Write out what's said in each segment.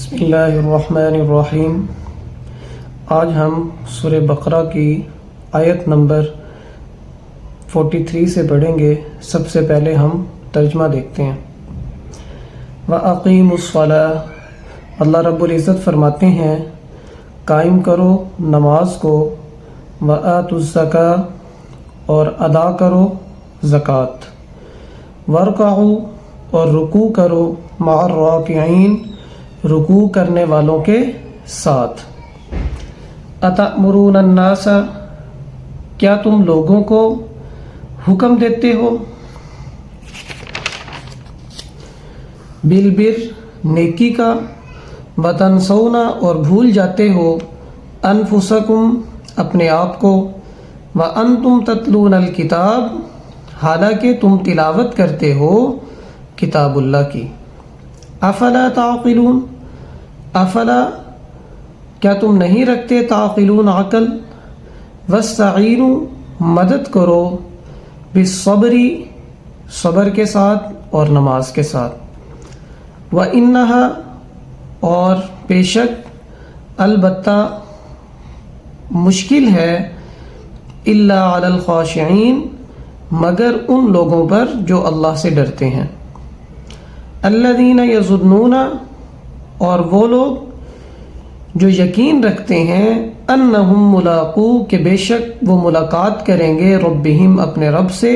بسم اللہ الرحمن الرحیم۔ آج ہم سورہ بقرہ کی آیت نمبر 43 سے پڑھیں گے۔ سب سے پہلے ہم ترجمہ دیکھتے ہیں۔ وَأَقِيمُوا الصَّلَاةَ، اللہ رب العزت فرماتے ہیں قائم کرو نماز کو، وَآتُوا الزَّكَاةَ، اور ادا کرو زکوٰۃ، وَارْكَعُوا، اور رکوع کرو، مع الراکعین، رکوع کرنے والوں کے ساتھ۔ اتأمرون الناس، کیا تم لوگوں کو حکم دیتے ہو، بالبر، نیکی کا، وتنسون، اور بھول جاتے ہو، انفسکم، اپنے آپ کو، وانتم تتلون الکتاب، حالانکہ تم تلاوت کرتے ہو کتاب اللہ کی۔ افلا تعقلون، افلا، کیا تم نہیں رکھتے، تعقلون، عقل، واستعینوا، مدد کرو، بالصبر، صبر کے ساتھ اور نماز کے ساتھ، وانہا، اور بے شک، البتہ مشکل ہے، الا علی الخاشعین، مگر ان لوگوں پر جو اللہ سے ڈرتے ہیں، الذین یظنون، اور وہ لوگ جو یقین رکھتے ہیں، انہم ملاقو، کہ بے شک وہ ملاقات کریں گے، ربہم، اپنے رب سے،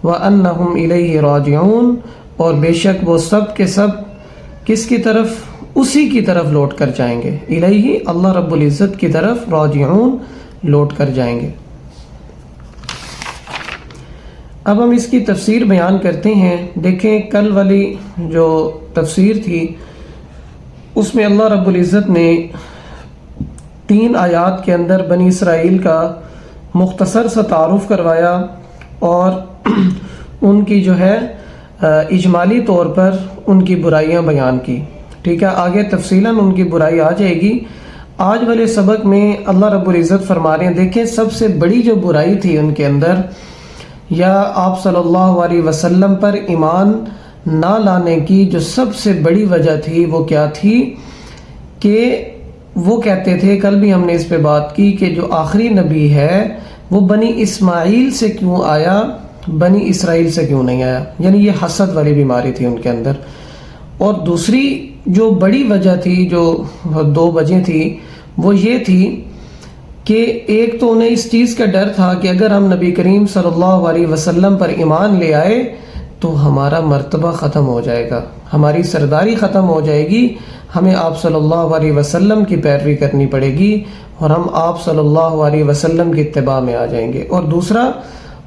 وانہم الیہ راجعون، اور بے شک وہ سب کے سب کس کی طرف، اسی کی طرف لوٹ کر جائیں گے، الیہ، اللہ رب العزت کی طرف، راجعون، لوٹ کر جائیں گے۔ اب ہم اس کی تفسیر بیان کرتے ہیں۔ دیکھیں کل والی جو تفسیر تھی اس میں اللہ رب العزت نے 3 آیات کے اندر بنی اسرائیل کا مختصر سا تعارف کروایا اور ان کی جو ہے اجمالی طور پر ان کی برائیاں بیان کی۔ ٹھیک ہے، آگے تفصیلاً ان کی برائی آ جائے گی۔ آج والے سبق میں اللہ رب العزت فرما رہے ہیں، دیکھیں سب سے بڑی جو برائی تھی ان کے اندر، یا آپ صلی اللہ علیہ وسلم پر ایمان نہ لانے کی جو سب سے بڑی وجہ تھی، وہ کیا تھی کہ وہ کہتے تھے، کل بھی ہم نے اس پہ بات کی، کہ جو آخری نبی ہے وہ بنی اسماعیل سے کیوں آیا، بنی اسرائیل سے کیوں نہیں آیا، یعنی یہ حسد والی بیماری تھی ان کے اندر۔ اور دوسری جو بڑی وجہ تھی، جو 2 وجہیں تھی، وہ یہ تھی کہ ایک تو انہیں اس چیز کا ڈر تھا کہ اگر ہم نبی کریم صلی اللہ علیہ وسلم پر ایمان لے آئے تو ہمارا مرتبہ ختم ہو جائے گا، ہماری سرداری ختم ہو جائے گی، ہمیں آپ صلی اللہ علیہ وسلم کی پیروی کرنی پڑے گی اور ہم آپ صلی اللہ علیہ وسلم کی اتباع میں آ جائیں گے۔ اور دوسرا،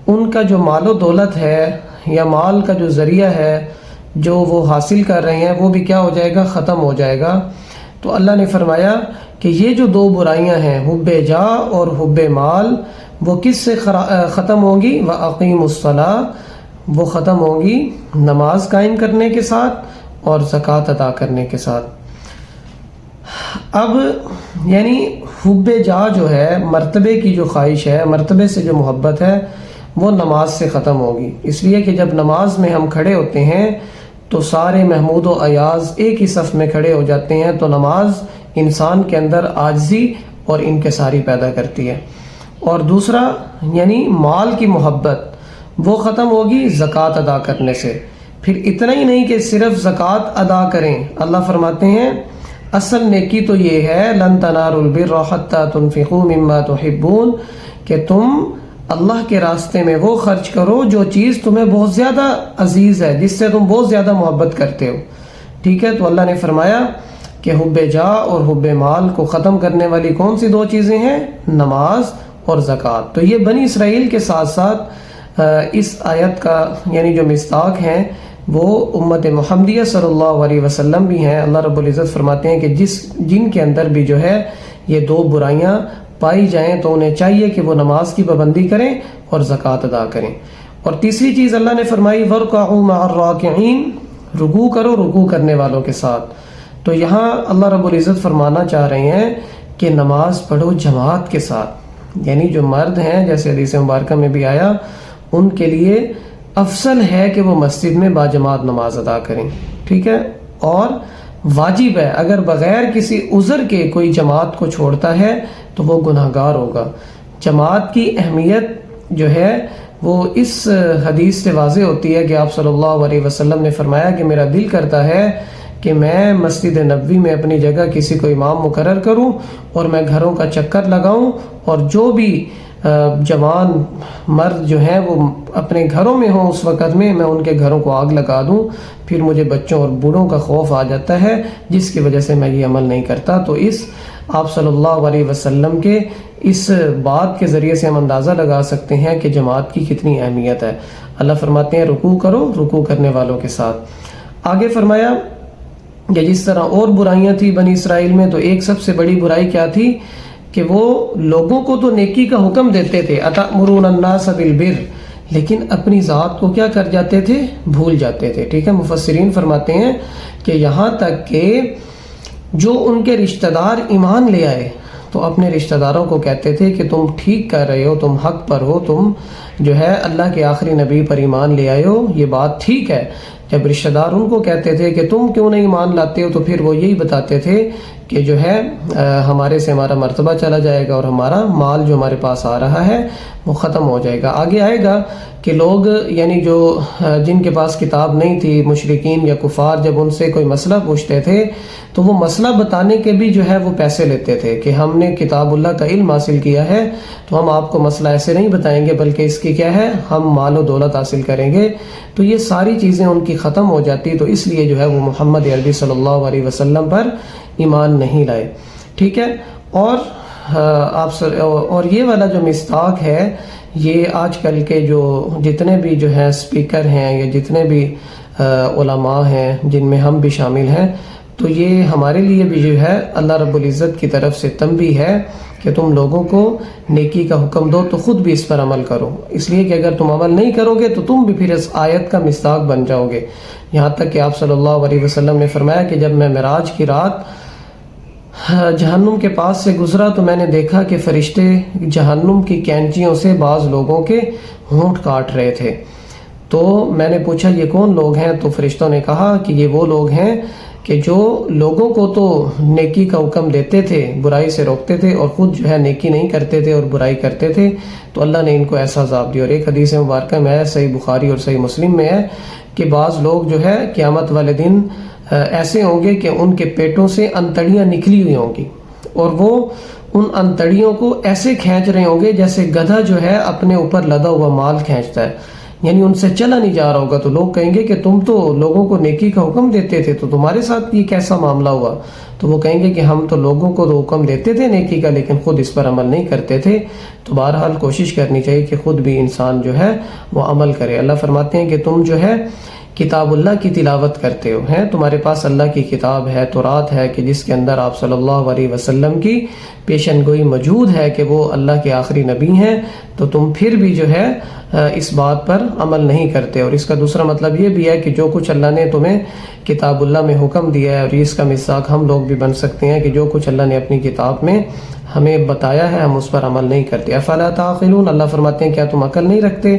ان کا جو مال و دولت ہے یا مال کا جو ذریعہ ہے جو وہ حاصل کر رہے ہیں، وہ بھی کیا ہو جائے گا، ختم ہو جائے گا۔ تو اللہ نے فرمایا کہ یہ جو 2 برائیاں ہیں، حب جاہ اور حب مال، وہ کس سے ختم ہوں گی، وَأَقِيمُوا الصَّلَاةَ، وہ ختم ہوں گی نماز قائم کرنے کے ساتھ اور زکوٰۃ ادا کرنے کے ساتھ۔ اب یعنی حب جاہ جو ہے، مرتبے کی جو خواہش ہے، مرتبے سے جو محبت ہے، وہ نماز سے ختم ہوگی، اس لیے کہ جب نماز میں ہم کھڑے ہوتے ہیں تو سارے محمود و ایاز ایک ہی صف میں کھڑے ہو جاتے ہیں، تو نماز انسان کے اندر عاجزی اور انکساری پیدا کرتی ہے۔ اور دوسرا یعنی مال کی محبت وہ ختم ہوگی زکوٰۃ ادا کرنے سے۔ پھر اتنا ہی نہیں کہ صرف زکوٰۃ ادا کریں، اللہ فرماتے ہیں اصل نیکی تو یہ ہے، لن تنالوا البر حتی تنفقوا مما تحبون، کہ تم اللہ کے راستے میں وہ خرچ کرو جو چیز تمہیں بہت زیادہ عزیز ہے، جس سے تم بہت زیادہ محبت کرتے ہو۔ ٹھیک ہے، تو اللہ نے فرمایا کہ حب جاہ اور حب مال کو ختم کرنے والی کون سی 2 چیزیں ہیں، نماز اور زکوٰۃ۔ تو یہ بنی اسرائیل کے ساتھ ساتھ اس آیت کا یعنی جو مصداق ہیں وہ امت محمدیہ صلی اللہ علیہ وسلم بھی ہیں۔ اللہ رب العزت فرماتے ہیں کہ جن کے اندر بھی جو ہے یہ 2 برائیاں پائی جائیں تو انہیں چاہیے کہ وہ نماز کی پابندی کریں اور زکوٰۃ ادا کریں۔ اور تیسری چیز اللہ نے فرمائی، وَارْكَعُوا مَعَ الرَّاكِعِينَ، رکوع کرو رکوع کرنے والوں کے ساتھ۔ تو یہاں اللہ رب العزت فرمانا چاہ رہے ہیں کہ نماز پڑھو جماعت کے ساتھ، یعنی جو مرد ہیں، جیسے حدیث مبارکہ میں بھی آیا، ان کے لیے افضل ہے کہ وہ مسجد میں باجماعت نماز ادا کریں۔ ٹھیک ہے، اور واجب ہے، اگر بغیر کسی عذر کے کوئی جماعت کو چھوڑتا ہے تو وہ گناہگار ہوگا۔ جماعت کی اہمیت جو ہے وہ اس حدیث سے واضح ہوتی ہے کہ آپ صلی اللہ علیہ وسلم نے فرمایا کہ میرا دل کرتا ہے کہ میں مسجد نبوی میں اپنی جگہ کسی کو امام مقرر کروں اور میں گھروں کا چکر لگاؤں، اور جو بھی جوان مرد جو ہیں وہ اپنے گھروں میں ہوں اس وقت میں ان کے گھروں کو آگ لگا دوں۔ پھر مجھے بچوں اور بوڑھوں کا خوف آ جاتا ہے جس کی وجہ سے میں یہ عمل نہیں کرتا۔ تو اس آپ صلی اللہ علیہ وسلم کے اس بات کے ذریعے سے ہم اندازہ لگا سکتے ہیں کہ جماعت کی کتنی اہمیت ہے۔ اللہ فرماتے ہیں رکوع کرو رکوع کرنے والوں کے ساتھ۔ آگے فرمایا کہ جس طرح اور برائیاں تھیں بنی اسرائیل میں، تو ایک سب سے بڑی برائی کیا تھی کہ وہ لوگوں کو تو نیکی کا حکم دیتے تھے، اتأمرون الناس بالبر، لیکن اپنی ذات کو کیا کر جاتے تھے؟ بھول جاتے تھے۔ ٹھیک ہے، مفسرین فرماتے ہیں کہ یہاں تک کہ جو ان کے رشتہ دار ایمان لے آئے تو اپنے رشتہ داروں کو کہتے تھے کہ تم ٹھیک کر رہے ہو، تم حق پر ہو، تم جو ہے اللہ کے آخری نبی پر ایمان لے آئے ہو، یہ بات ٹھیک ہے۔ جب رشتہ دار ان کو کہتے تھے کہ تم کیوں نہیں ایمان لاتے ہو، تو پھر وہ یہی بتاتے تھے کہ جو ہے ہمارے سے ہمارا مرتبہ چلا جائے گا اور ہمارا مال جو ہمارے پاس آ رہا ہے وہ ختم ہو جائے گا۔ آگے آئے گا کہ لوگ یعنی جو جن کے پاس کتاب نہیں تھی، مشرکین یا کفار، جب ان سے کوئی مسئلہ پوچھتے تھے تو وہ مسئلہ بتانے کے بھی جو ہے وہ پیسے لیتے تھے کہ ہم نے کتاب اللہ کا علم حاصل کیا ہے تو ہم آپ کو مسئلہ ایسے نہیں بتائیں گے، بلکہ اس کی کیا ہے، ہم مال و دولت حاصل کریں گے۔ تو یہ ساری چیزیں ان کی ختم ہو جاتی، تو اس لیے جو ہے وہ محمد عربی صلی اللہ علیہ وسلم پر ایمان نہیں لائے۔ ٹھیک ہے، اور یہ والا جو مصداق ہے، یہ آج کل کے جو جتنے بھی جو ہیں اسپیکر ہیں یا جتنے بھی علماء ہیں جن میں ہم بھی شامل ہیں، تو یہ ہمارے لیے بھی جو ہے اللہ رب العزت کی طرف سے تنبیہ ہے کہ تم لوگوں کو نیکی کا حکم دو تو خود بھی اس پر عمل کرو، اس لیے کہ اگر تم عمل نہیں کرو گے تو تم بھی پھر اس آیت کا مصداق بن جاؤ گے۔ یہاں تک کہ آپ صلی اللہ علیہ وسلم نے فرمایا کہ جب میں معراج کی رات جہنم کے پاس سے گزرا تو میں نے دیکھا کہ فرشتے جہنم کی کینچیوں سے بعض لوگوں کے ہونٹ کاٹ رہے تھے۔ تو میں نے پوچھا یہ کون لوگ ہیں؟ تو فرشتوں نے کہا کہ یہ وہ لوگ ہیں کہ جو لوگوں کو تو نیکی کا حکم دیتے تھے، برائی سے روکتے تھے، اور خود جو ہے نیکی نہیں کرتے تھے اور برائی کرتے تھے، تو اللہ نے ان کو ایسا عذاب دیا۔ اور ایک حدیث مبارکہ میں ہے، صحیح بخاری اور صحیح مسلم میں ہے کہ بعض لوگ جو ہے قیامت والے دن ایسے ہوں گے کہ ان کے پیٹوں سے انتڑیاں نکلی ہوئی ہوں گی، اور وہ ان انتڑیوں کو ایسے کھینچ رہے ہوں گے جیسے گدھا جو ہے اپنے اوپر لدا ہوا مال کھینچتا ہے، یعنی ان سے چلا نہیں جا رہا ہوگا۔ تو لوگ کہیں گے کہ تم تو لوگوں کو نیکی کا حکم دیتے تھے، تو تمہارے ساتھ یہ کیسا معاملہ ہوا؟ تو وہ کہیں گے کہ ہم تو لوگوں کو تو حکم دیتے تھے نیکی کا، لیکن خود اس پر عمل نہیں کرتے تھے۔ تو بہرحال کوشش کرنی چاہیے کہ خود بھی انسان جو ہے وہ عمل کرے۔ اللہ فرماتے ہیں کہ تم جو ہے کتاب اللہ کی تلاوت کرتے ہو، ہیں تمہارے پاس اللہ کی کتاب ہے، تورات ہے، کہ جس کے اندر آپ صلی اللہ علیہ وسلم کی پیشن گوئی موجود ہے کہ وہ اللہ کے آخری نبی ہیں، تو تم پھر بھی جو ہے اس بات پر عمل نہیں کرتے۔ اور اس کا دوسرا مطلب یہ بھی ہے کہ جو کچھ اللہ نے تمہیں کتاب اللہ میں حکم دیا ہے، اور اس کا مصداق ہم لوگ بھی بن سکتے ہیں کہ جو کچھ اللہ نے اپنی کتاب میں ہمیں بتایا ہے ہم اس پر عمل نہیں کرتے۔ افلا تعقلون، اللہ فرماتے ہیں کیا تم عقل نہیں رکھتے؟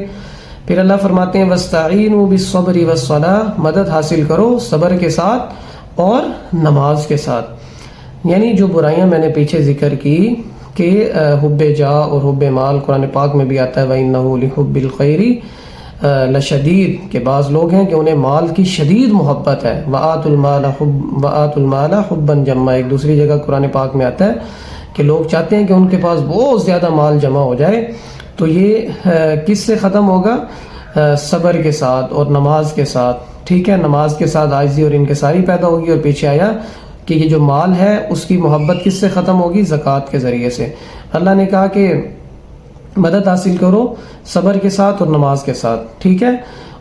پھر اللہ فرماتے ہیں وَاسْتَعِینُوا بِالصَّبْرِ وَالصَّلَاةِ، مدد حاصل کرو صبر کے ساتھ اور نماز کے ساتھ۔ یعنی جو برائیاں میں نے پیچھے ذکر کی کہ حب جاہ اور حب مال، قرآن پاک میں بھی آتا ہے وَإِنَّهُ لِحُبِّ الْخَيْرِ لَشَدِيدٌ، کہ بعض لوگ ہیں کہ انہیں مال کی شدید محبت ہے۔ وَآتُوا الْمَالَ حُبًّا جَمًّا، ایک دوسری جگہ قرآن پاک میں آتا ہے کہ لوگ چاہتے ہیں کہ ان کے پاس بہت زیادہ مال جمع ہو جائے۔ تو یہ کس سے ختم ہوگا؟ صبر کے ساتھ اور نماز کے ساتھ۔ ٹھیک ہے، نماز کے ساتھ عاجزی اور انکساری پیدا ہوگی۔ اور پیچھے آیا کہ یہ جو مال ہے اس کی محبت کس سے ختم ہوگی؟ زکوٰۃ کے ذریعے سے۔ اللہ نے کہا کہ مدد حاصل کرو صبر کے ساتھ اور نماز کے ساتھ۔ ٹھیک ہے،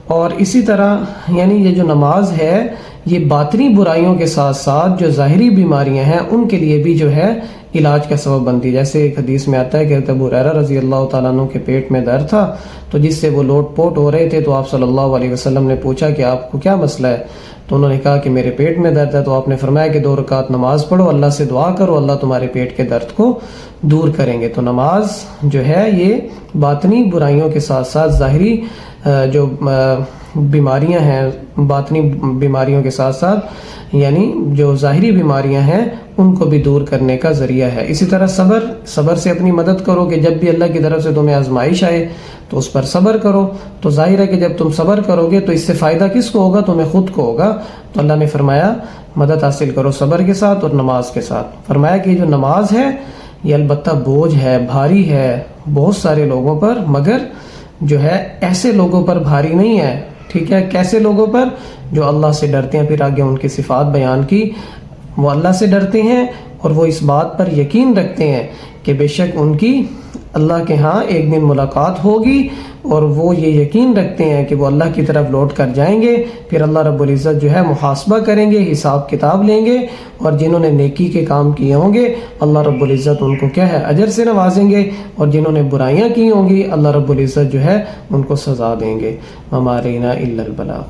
اور اسی طرح یعنی یہ جو نماز ہے یہ باطنی برائیوں کے ساتھ ساتھ جو ظاہری بیماریاں ہیں ان کے لیے بھی جو ہے علاج کا سبب بنتی ہے۔ جیسے ایک حدیث میں آتا ہے کہ حضرت ابو ہریرہ رضی اللہ تعالیٰ عنہ کے پیٹ میں درد تھا، تو جس سے وہ لوٹ پوٹ ہو رہے تھے، تو آپ صلی اللہ علیہ وسلم نے پوچھا کہ آپ کو کیا مسئلہ ہے؟ تو انہوں نے کہا کہ میرے پیٹ میں درد ہے۔ تو آپ نے فرمایا کہ 2 رکعت نماز پڑھو، اللہ سے دعا کرو، اللہ تمہارے پیٹ کے درد کو دور کریں گے۔ تو نماز جو ہے یہ باطنی برائیوں کے ساتھ ساتھ ظاہری جو بیماریاں ہیں باطنی بیماریوں کے ساتھ ساتھ یعنی جو ظاہری بیماریاں ہیں ان کو بھی دور کرنے کا ذریعہ ہے۔ اسی طرح صبر سے اپنی مدد کرو کہ جب بھی اللہ کی طرف سے تمہیں آزمائش آئے تو اس پر صبر کرو۔ تو ظاہر ہے کہ جب تم صبر کرو گے تو اس سے فائدہ کس کو ہوگا؟ تمہیں خود کو ہوگا۔ تو اللہ نے فرمایا مدد حاصل کرو صبر کے ساتھ اور نماز کے ساتھ۔ فرمایا کہ جو نماز ہے یہ البتہ بوجھ ہے، بھاری ہے بہت سارے لوگوں پر، مگر جو ہے ایسے لوگوں پر بھاری نہیں ہے، ٹھیک ہے؟ کیسے لوگوں پر؟ جو اللہ سے ڈرتے ہیں۔ پھر آگے ان کی صفات بیان کی، وہ اللہ سے ڈرتے ہیں اور وہ اس بات پر یقین رکھتے ہیں کہ بے شک ان کی اللہ کے ہاں ایک دن ملاقات ہوگی، اور وہ یہ یقین رکھتے ہیں کہ وہ اللہ کی طرف لوٹ کر جائیں گے، پھر اللہ رب العزت جو ہے محاسبہ کریں گے، حساب کتاب لیں گے، اور جنہوں نے نیکی کے کام کیے ہوں گے اللہ رب العزت ان کو کیا ہے؟ اجر سے نوازیں گے، اور جنہوں نے برائیاں کی ہوں گی اللہ رب العزت جو ہے ان کو سزا دیں گے۔ وما علینا الا البلاغ۔